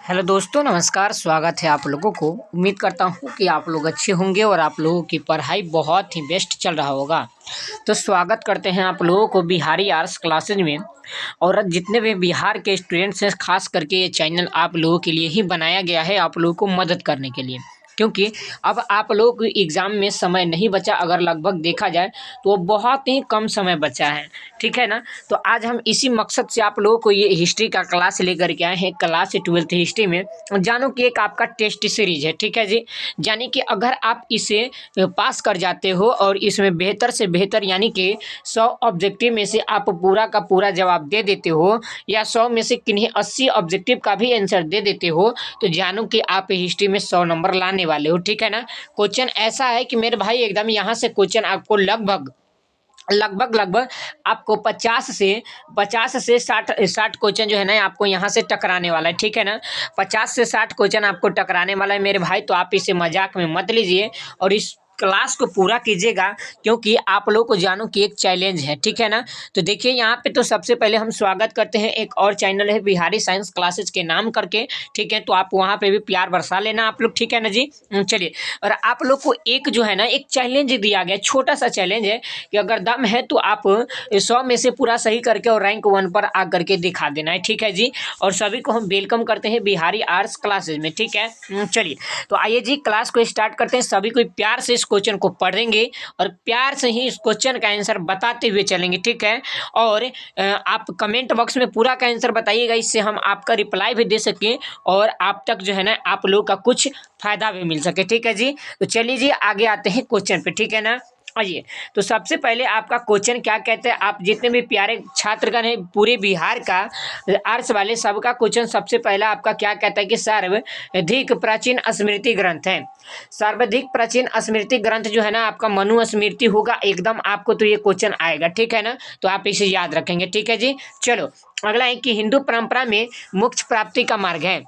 Hello दोस्तों, नमस्कार। स्वागत है आप लोगों को। उम्मीद करता हूँ कि आप लोग अच्छे होंगे और आप लोगों की पढ़ाई बहुत ही बेस्ट चल रहा होगा। तो स्वागत करते हैं आप लोगों को बिहारी आर्ट्स क्लासेज में। और जितने भी बिहार के स्टूडेंट्स हैं, खास करके ये चैनल आप लोगों के लिए ही बनाया गया है, आप लोगों को मदद करने के लिए। क्योंकि अब आप लोगों को एग्ज़ाम में समय नहीं बचा, अगर लगभग देखा जाए तो बहुत ही कम समय बचा है, ठीक है ना। तो आज हम इसी मकसद से आप लोगों को ये हिस्ट्री का क्लास लेकर के आए हैं। क्लास 12th हिस्ट्री में जानो कि एक आपका टेस्ट सीरीज है, ठीक है जी। यानी कि अगर आप इसे पास कर जाते हो और इसमें बेहतर से बेहतर यानी कि 100 ऑब्जेक्टिव में से आप पूरा का पूरा जवाब दे देते हो, या 100 में से किन्हीं 80 ऑब्जेक्टिव का भी आंसर दे देते हो, तो जानो कि आप हिस्ट्री में 100 नंबर लाने वाले हो, ठीक है ना। क्वेश्चन ऐसा है कि मेरे भाई एकदम यहाँ से क्वेश्चन आपको लगभग लगभग लगभग आपको 50 से 60 क्वेश्चन जो है ना आपको यहाँ से टकराने वाला है, ठीक है ना। 50 से 60 क्वेश्चन आपको टकराने वाला है मेरे भाई। तो आप इसे मजाक में मत लीजिए और इस क्लास को पूरा कीजिएगा, क्योंकि आप लोग को जानो कि एक चैलेंज है, ठीक है ना। तो देखिए यहाँ पे तो सबसे पहले हम स्वागत करते हैं, एक और चैनल है बिहारी साइंस क्लासेज के नाम करके, ठीक है। तो आप वहाँ पे भी प्यार बरसा लेना आप लोग, ठीक है ना जी। चलिए, और आप लोग को एक जो है ना एक चैलेंज दिया गया, छोटा सा चैलेंज है कि अगर दम है तो आप 100 में से पूरा सही करके और रैंक 1 पर आ करके दिखा देना है, ठीक है जी। और सभी को हम वेलकम करते हैं बिहारी आर्ट्स क्लासेज में, ठीक है। चलिए, तो आइए जी क्लास को स्टार्ट करते हैं। सभी को प्यार से इस क्वेश्चन को पढ़ेंगे और प्यार से ही इस क्वेश्चन का आंसर बताते हुए चलेंगे, ठीक है। और आप कमेंट बॉक्स में पूरा का आंसर बताइएगा, इससे हम आपका रिप्लाई भी दे सकें और आप तक जो है ना आप लोग का कुछ फायदा भी मिल सके, ठीक है जी। तो चलिए जी आगे आते हैं क्वेश्चन पे, ठीक है ना। आइए, तो सबसे पहले आपका क्वेश्चन क्या कहते हैं, आप जितने भी प्यारे छात्रगण हैं पूरे बिहार का आर्ट्स वाले, सबका क्वेश्चन सबसे पहला आपका क्या कहता है कि सर्वाधिक प्राचीन स्मृति ग्रंथ है। सर्वाधिक प्राचीन स्मृति ग्रंथ जो है ना आपका मनु स्मृति होगा, एकदम आपको तो ये क्वेश्चन आएगा, ठीक है ना। तो आप इसे याद रखेंगे, ठीक है जी। चलो, अगला है कि हिंदू परंपरा में मोक्ष प्राप्ति का मार्ग है।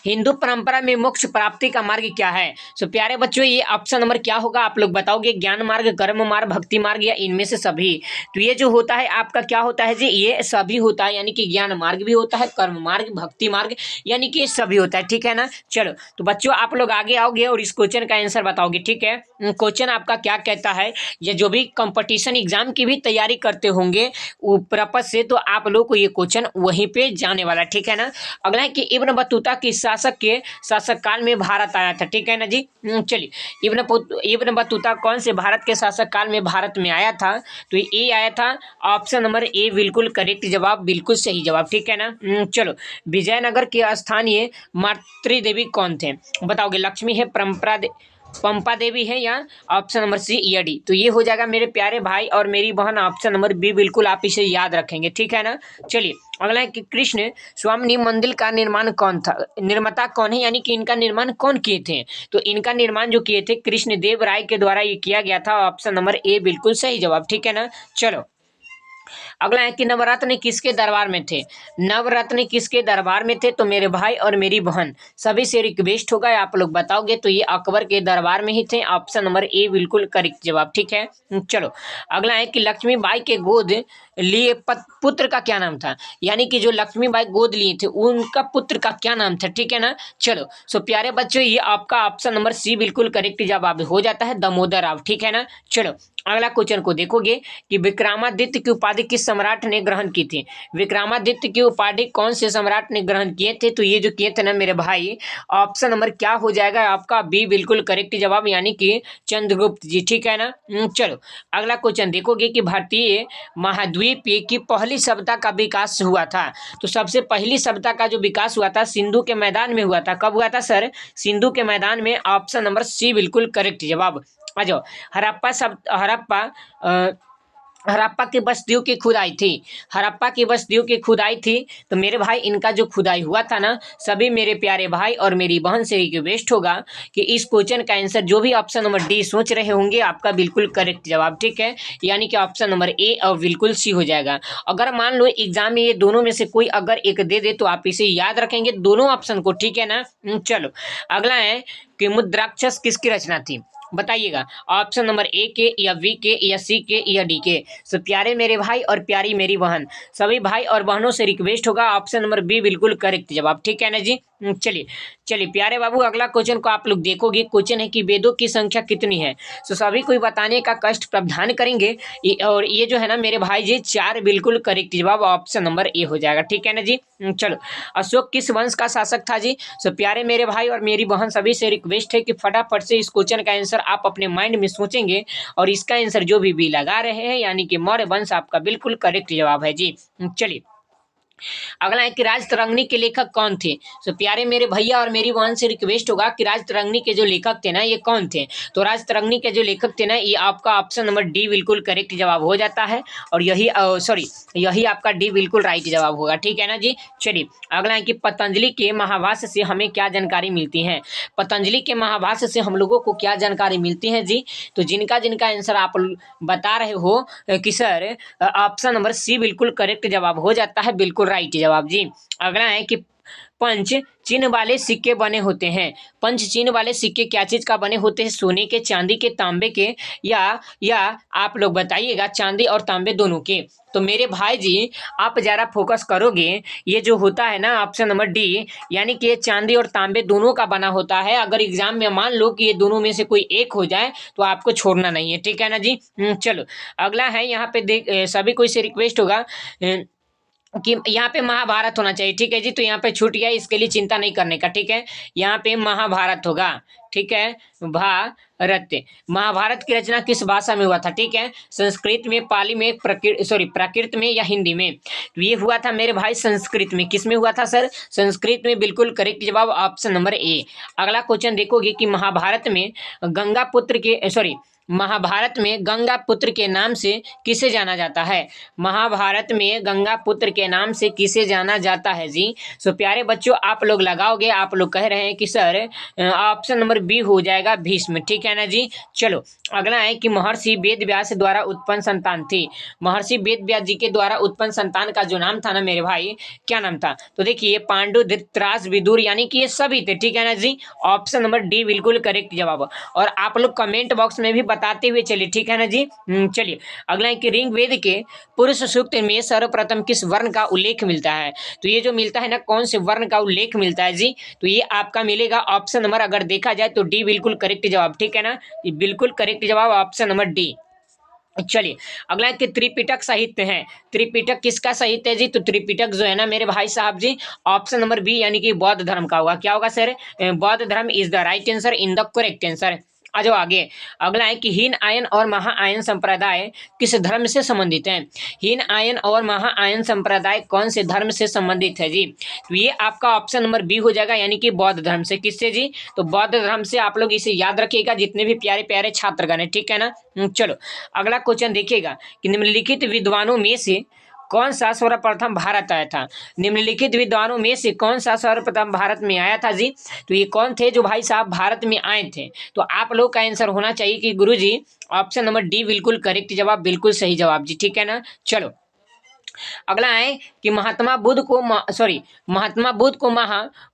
हिंदू परंपरा में मोक्ष प्राप्ति का मार्ग क्या है। सो प्यारे बच्चों, ये ऑप्शन नंबर क्या होगा आप लोग बताओगे, ज्ञान मार्ग, कर्म मार्ग, भक्ति मार्ग, या इनमें से सभी। तो ये जो होता है आपका क्या होता है जी, ये सभी होता है, यानी कि ज्ञान मार्ग भी होता है, कर्म मार्ग, भक्ति मार्ग, यानी कि ये सभी होता है, ठीक है ना। चलो, तो बच्चों आप लोग आगे आओगे और इस क्वेश्चन का आंसर बताओगे, ठीक है। क्वेश्चन आपका क्या कहता है, ये जो भी कंपटीशन एग्जाम की भी तैयारी करते होंगे पर्पस से, तो आप लोग को ये क्वेश्चन वहीं पे जाने वाला, ठीक है ना। अगला है कि इब्न बतूता किस शासक के शासक काल में भारत आया था, ठीक है ना जी। चलिए, इब्न बतूता कौन से भारत के शासक काल में भारत में आया था। तो ये आया था ऑप्शन नंबर ए, बिल्कुल करेक्ट जवाब, बिल्कुल सही जवाब, ठीक है ना। चलो, विजयनगर के स्थानीय मातृ देवी कौन थे बताओगे, लक्ष्मी है, पंपा देवी है, या ऑप्शन नंबर सी या डी। तो ये हो जाएगा मेरे प्यारे भाई और मेरी बहन, ऑप्शन नंबर बी, बिल्कुल आप इसे याद रखेंगे, ठीक है ना। चलिए, अगला है कि कृष्ण स्वामी मंदिर का निर्माण कौन था, निर्माता कौन है, यानी कि इनका निर्माण कौन किए थे। तो इनका निर्माण जो किए थे कृष्ण देव राय के द्वारा ये किया गया था, ऑप्शन नंबर ए बिल्कुल सही जवाब, ठीक है ना। चलो, अगला है कि नवरत्न किसके दरबार में थे। नवरत्न किसके दरबार में थे, तो मेरे भाई और मेरी बहन सभी से रिक्वेस्ट होगा आप लोग बताओगे, तो ये अकबर के दरबार में ही थे, ऑप्शन नंबर ए बिल्कुल करेक्ट जवाब, ठीक है। चलो, अगला है कि लक्ष्मीबाई के गोद लिए पुत्र का क्या नाम था, यानी कि जो लक्ष्मीबाई गोद लिए थे उनका पुत्र का क्या नाम था, ठीक है ना। चलो, सो प्यारे बच्चों, ये आपका ऑप्शन नंबर सी बिल्कुल करेक्ट जवाब हो जाता है, दामोदर राव, ठीक है ना। चलो, अगला क्वेश्चन को देखोगे कि विक्रमादित्य की उपाधि किस सम्राट ने ग्रहण की थी। विक्रमादित्य की उपाधि कौन से सम्राट ने ग्रहण किए थे, तो ये जो किए थे ना मेरे भाई, ऑप्शन नंबर क्या हो जाएगा आपका बी बिल्कुल करेक्ट जवाब, यानी कि चंद्रगुप्त जी, ठीक है ना। चलो, अगला क्वेश्चन देखोगे कि भारतीय महाद्वीप की पहली सभ्यता का विकास हुआ था। तो सबसे पहली सभ्यता का जो विकास हुआ था सिंधु के मैदान में हुआ था। कब हुआ था सर, सिंधु के मैदान में, ऑप्शन नंबर सी बिल्कुल करेक्ट जवाब। आ जाओ, हड़प्पा की बस्तियों की खुदाई थी, हड़प्पा की बस्तियों की खुदाई थी। तो मेरे भाई इनका जो खुदाई हुआ था ना, सभी मेरे प्यारे भाई और मेरी बहन से रिक्वेस्ट होगा कि इस क्वेश्चन का आंसर जो भी ऑप्शन नंबर डी सोच रहे होंगे आपका बिल्कुल करेक्ट जवाब, ठीक है। यानी कि ऑप्शन नंबर ए और बिल्कुल सी हो जाएगा। अगर मान लो एग्जाम में ये दोनों में से कोई अगर एक दे दे तो आप इसे याद रखेंगे दोनों ऑप्शन को, ठीक है ना। चलो, अगला है कि मुद्राक्षस किसकी रचना थी बताइएगा, ऑप्शन नंबर ए के, या बी के, या सी के, या डी के। सो प्यारे मेरे भाई और प्यारी मेरी बहन, सभी भाई और बहनों से रिक्वेस्ट होगा, ऑप्शन नंबर बी बिल्कुल करेक्ट जवाब, ठीक है ना जी। चलिए चलिए प्यारे बाबू, अगला क्वेश्चन को आप लोग देखोगे। क्वेश्चन है कि वेदों की संख्या कितनी है। तो सभी को बताने का कष्ट प्रावधान करेंगे। और ये जो है ना मेरे भाई जी, 4 बिल्कुल करेक्ट जवाब ऑप्शन नंबर ए हो जाएगा, ठीक है ना जी। चलो, अशोक किस वंश का शासक था जी। सो प्यारे मेरे भाई और मेरी बहन, सभी से रिक्वेस्ट है कि फटाफट से इस क्वेश्चन का आंसर आप अपने माइंड में सोचेंगे और इसका आंसर जो भी लगा रहे हैं, यानी कि मौर्य वंश आपका बिल्कुल करेक्ट जवाब है जी। चलिए, अगला है कि राजतरंगिणी के लेखक कौन थे। तो प्यारे मेरे भैया और मेरी बहन से रिक्वेस्ट होगा कि राजतरंगिणी के जो लेखक थे ना, ये कौन थे। तो राजतरंगिणी के जो लेखक थे ना, ये आपका ऑप्शन नंबर डी बिल्कुल करेक्ट जवाब हो जाता है। और यही आपका डी बिल्कुल राइट जवाब होगा, ठीक है ना जी। चलिए, अगला है कि पतंजलि के महाभाष्य से हमें क्या जानकारी मिलती है। पतंजलि के महाभाष्य से हम लोगों को क्या जानकारी मिलती है जी। तो जिनका जिनका आंसर आप बता रहे हो कि सर ऑप्शन नंबर सी बिल्कुल करेक्ट जवाब हो जाता है, बिल्कुल राइट जवाब जी। अगला है कि पंच चिन्ह वाले सिक्के बने होते हैं। पंच चिन्ह वाले सिक्के क्या चीज का बने होते हैं। सोने के, चांदी के, तांबे के, या आप लोग बताइएगा चांदी और तांबे दोनों के। तो मेरे भाई जी, आप जरा फोकस करोगे, ये जो होता है ना ऑप्शन नंबर डी, यानी कि ये चांदी और तांबे दोनों का बना होता है। अगर एग्जाम में मान लो कि ये दोनों में से कोई एक हो जाए तो आपको छोड़ना नहीं है, ठीक है ना जी। चलो, अगला है यहाँ पे देख, सभी को इसे रिक्वेस्ट होगा कि यहाँ पे महाभारत होना चाहिए, ठीक है जी। तो यहाँ पे छूट गया, इसके लिए चिंता नहीं करने का, ठीक है। यहाँ पे महाभारत होगा, ठीक है। भारत, महाभारत की रचना किस भाषा में हुआ था, ठीक है। संस्कृत में, पाली में, प्राकृत में या हिंदी में। तो ये हुआ था मेरे भाई संस्कृत में। किस में हुआ था सर। संस्कृत में, बिल्कुल करेक्ट जवाब ऑप्शन नंबर ए। अगला क्वेश्चन देखोगे कि महाभारत में गंगा पुत्र के महाभारत में गंगा पुत्र के नाम से किसे जाना जाता है। महाभारत में गंगा पुत्र के नाम से किसे जाना जाता है जी। सो प्यारे बच्चों, आप लोग लगाओगे, आप लोग कह रहे हैं कि सर ऑप्शन नंबर बी हो जाएगा, भीष्म, ठीक है ना जी। चलो, अगला है कि महर्षि वेद व्यास द्वारा उत्पन्न संतान थी। महर्षि वेद व्यास जी के द्वारा उत्पन्न संतान का जो नाम था ना मेरे भाई, क्या नाम था। तो देखिए, पांडु, धृतराष्ट्र, विदुर, यानी कि ये सभी थे, ठीक है ना जी। ऑप्शन नंबर डी बिल्कुल करेक्ट जवाब। और आप लोग कमेंट बॉक्स में भी बताते हुए चलिए, ठीक है ना जी। चलिए, अगला है कि ऋग्वेद के पुरुष सूक्त में सर्वप्रथम किस वर्ण का उल्लेख मिलता है। तो ये जो मिलता है ना, कौन से वर्ण का उल्लेख मिलता है जी। तो ये आपका मिलेगा ऑप्शन नंबर, अगर देखा जाए तो डी बिल्कुल करेक्ट जवाब, ठीक है ना। बिल्कुल करेक्ट जवाब ऑप्शन नंबर डी। चलिए, अगला कि त्रिपिटक साहित्य है। त्रिपिटक किसका साहित्य है जी। तो त्रिपिटक जो है ना मेरे भाई साहब जी, ऑप्शन नंबर बी, यानी कि बौद्ध धर्म का होगा। क्या होगा सर, बौद्ध धर्म is the right answer in the correct answer. आ जाओ आगे। अगला है कि हीन आयन और महाआयन संप्रदाय किस धर्म से संबंधित है। हीन आयन और महाआयन संप्रदाय कौन से धर्म से संबंधित है जी। तो ये आपका ऑप्शन नंबर बी हो जाएगा, यानी कि बौद्ध धर्म से। किससे जी। तो बौद्ध धर्म से। आप लोग इसे याद रखिएगा, जितने भी प्यारे प्यारे छात्रगण है, ठीक है ना। चलो, अगला क्वेश्चन देखिएगा कि निम्नलिखित विद्वानों में से कौन सा सर्वप्रथम भारत आया था। निम्नलिखित विद्वानों में से कौन सा सर्वप्रथम भारत में आया था जी। तो ये कौन थे जो भाई साहब भारत में आए थे। तो आप लोग का आंसर होना चाहिए कि गुरुजी ऑप्शन नंबर डी बिल्कुल करेक्ट जवाब, बिल्कुल सही जवाब जी, ठीक है ना। चलो, अगला है कि महात्मा बुद्ध को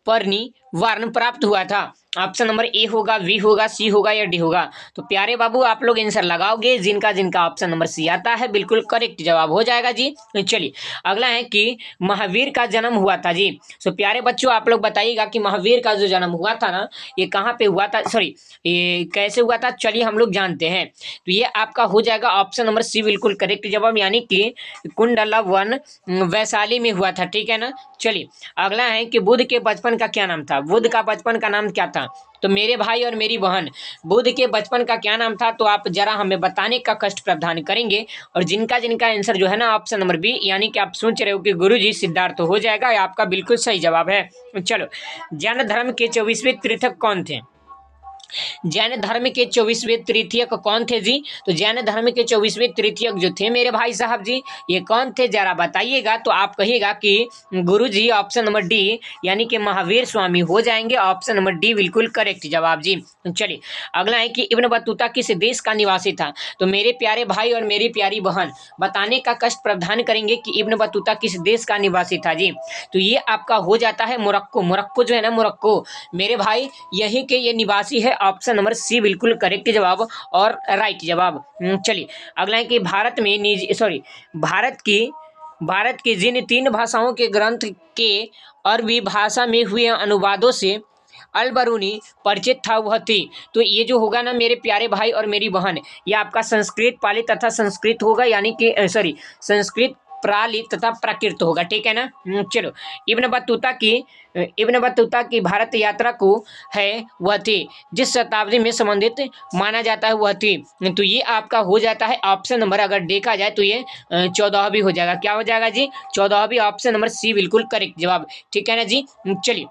महापरिनिर्वाण प्राप्त हुआ था। ऑप्शन नंबर ए होगा, वी होगा, सी होगा या डी होगा। तो प्यारे बाबू, आप लोग आंसर लगाओगे, जिनका जिनका ऑप्शन नंबर सी आता है बिल्कुल करेक्ट जवाब हो जाएगा जी। चलिए, अगला है कि महावीर का जन्म हुआ था जी। सो प्यारे बच्चों, आप लोग बताइएगा कि महावीर का जो जन्म हुआ था ना, ये कहाँ पे हुआ था, ये कैसे हुआ था। चलिए, हम लोग जानते हैं। तो ये आपका हो जाएगा ऑप्शन नंबर सी बिल्कुल करेक्ट जवाब, यानी कि कुंडला वन वैशाली में हुआ था, ठीक है ना। चलिए, अगला है कि बुद्ध के बचपन का क्या नाम था। बुद्ध का बचपन का नाम क्या था। तो मेरे भाई और मेरी बहन, बुद्ध के बचपन का क्या नाम था, तो आप जरा हमें बताने का कष्ट प्रावधान करेंगे। और जिनका जिनका आंसर जो है ना ऑप्शन नंबर बी, यानी कि आप सोच रहे हो कि गुरुजी सिद्धार्थ हो जाएगा, आपका बिल्कुल सही जवाब है। चलो, जैन धर्म के 24वें तीर्थक कौन थे। जैन धर्म के 24वें तृतीयक कौन थे जी। तो जैन धर्म के 24वें तृतीयक जो थे मेरे भाई साहब जी, ये कौन थे जरा बताइएगा। तो आप कहिएगा कि गुरुजी ऑप्शन नंबर डी, यानी कि महावीर स्वामी हो जाएंगे। ऑप्शन नंबर डी बिल्कुल करेक्ट जवाब जी। चलिए, अगला है कि इब्न बतूता किस देश का निवासी था। तो मेरे प्यारे भाई और मेरी प्यारी बहन, बताने का कष्ट प्रावधान करेंगे कि इब्न बतूता किस देश का निवासी था जी। तो ये आपका हो जाता है मोरक्को। मोरक्को जो है ना, मोरक्को मेरे भाई यही के ये निवासी है। ऑप्शन नंबर सी बिल्कुल करेक्ट जवाब और राइट जवाब। चलिए, अगला है कि भारत की भारत की जिन 3 भाषाओं के ग्रंथ के अरबी भाषा में हुए अनुवादों से अल-बरूनी परिचित था वह थी। तो ये जो होगा ना मेरे प्यारे भाई और मेरी बहन, ये आपका संस्कृत पाली तथा संस्कृत होगा, यानी कि सॉरी संस्कृत प्राली तथा प्राकृत होगा, ठीक है ना। चलो, इब्न बतूता की भारत यात्रा को है वह थी जिस शताब्दी में संबंधित माना जाता है वह थी। तो ये आपका हो जाता है ऑप्शन नंबर, अगर देखा जाए तो ये 14वीं हो जाएगा। क्या हो जाएगा जी? 14वीं, ऑप्शन नंबर सी बिल्कुल करेक्ट जवाब, ठीक है ना जी। चलिए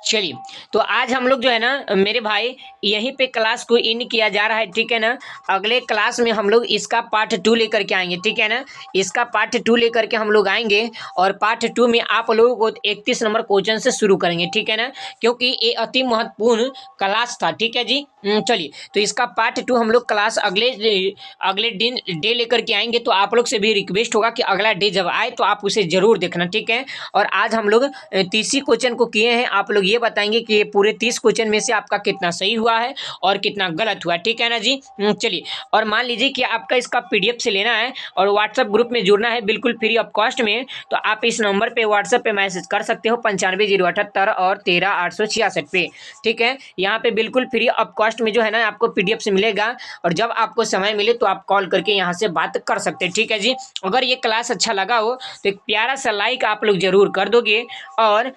चलिए, तो आज हम लोग जो है ना मेरे भाई यहीं पे क्लास को इन किया जा रहा है, ठीक है ना। अगले क्लास में हम लोग इसका पार्ट 2 लेकर के आएंगे, ठीक है ना। इसका पार्ट 2 लेकर के हम लोग आएंगे और पार्ट 2 में आप लोगों को 31 नंबर क्वेश्चन से शुरू करेंगे, ठीक है ना, क्योंकि ये अति महत्वपूर्ण क्लास था, ठीक है जी। चलिए, तो इसका पार्ट 2 हम लोग क्लास अगले दिन डे लेकर के आएंगे। तो आप लोग से भी रिक्वेस्ट होगा कि अगला डे जब आए तो आप उसे जरूर देखना, ठीक है। और आज हम लोग 30 क्वेश्चन को किए हैं। आप लोग ये बताएंगे कि ये पूरे 30 क्वेश्चन में से आपका कितना सही हुआ है और कितना गलत हुआ, ठीक है ना जी। चलिए, और मान लीजिए कि आपका इसका पीडीएफ से लेना है और व्हाट्सएप ग्रुप में जुड़ना है बिल्कुल फ्री ऑफ कॉस्ट में, तो आप इस नंबर पे व्हाट्सएप पे मैसेज कर सकते हो 95 078 और 13 866 पे, ठीक है। यहाँ पे बिल्कुल फ्री ऑफ कॉस्ट में जो है ना आपको पीडीएफ से मिलेगा, और जब आपको समय मिले तो आप कॉल करके यहाँ से बात कर सकते हैं, ठीक है जी। अगर ये क्लास अच्छा लगा हो तो एक प्यारा सा लाइक आप लोग जरूर कर दोगे, और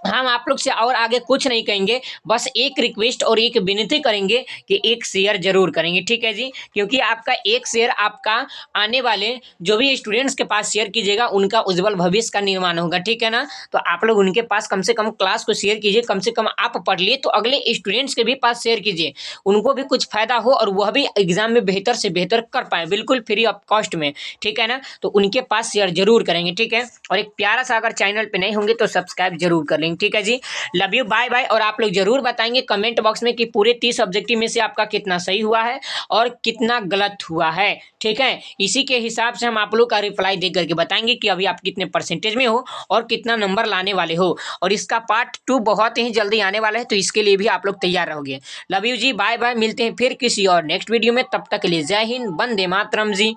हम आप लोग से और आगे कुछ नहीं कहेंगे, बस एक रिक्वेस्ट और एक विनती करेंगे कि एक शेयर जरूर करेंगे, ठीक है जी। क्योंकि आपका एक शेयर आपका आने वाले जो भी स्टूडेंट्स के पास शेयर कीजिएगा उनका उज्जवल भविष्य का निर्माण होगा, ठीक है ना। तो आप लोग उनके पास कम से कम क्लास को शेयर कीजिए, कम से कम आप पढ़ लिए तो अगले स्टूडेंट्स के भी पास शेयर कीजिए, उनको भी कुछ फायदा हो और वह भी एग्जाम में बेहतर से बेहतर कर पाए बिल्कुल फ्री ऑफ कॉस्ट में, ठीक है ना। तो उनके पास शेयर जरूर करेंगे, ठीक है। और एक प्यारा सा अगर चैनल पे नहीं होंगे तो सब्सक्राइब जरूर कर लेंगे, ठीक है जी। Love you, bye bye. और आप लोग जरूर बताएंगे कमेंट बॉक्स में कि पूरे 30 ऑब्जेक्टिव में से आपका कितना सही हुआ है और कितना गलत हुआ है, ठीक है। इसी के हिसाब से हम आप लोग का रिप्लाई दे करके बताएंगे कि अभी आप कितने परसेंटेज में हो और कितना नंबर लाने वाले हो। और इसका पार्ट 2 बहुत ही जल्दी आने वाला है, तो इसके लिए भी आप लोग तैयार रहोगे। Love you ji, bye bye. मिलते हैं फिर किसी और नेक्स्ट वीडियो में, तब तक के लिए जय हिंद, वंदे मातरम जी।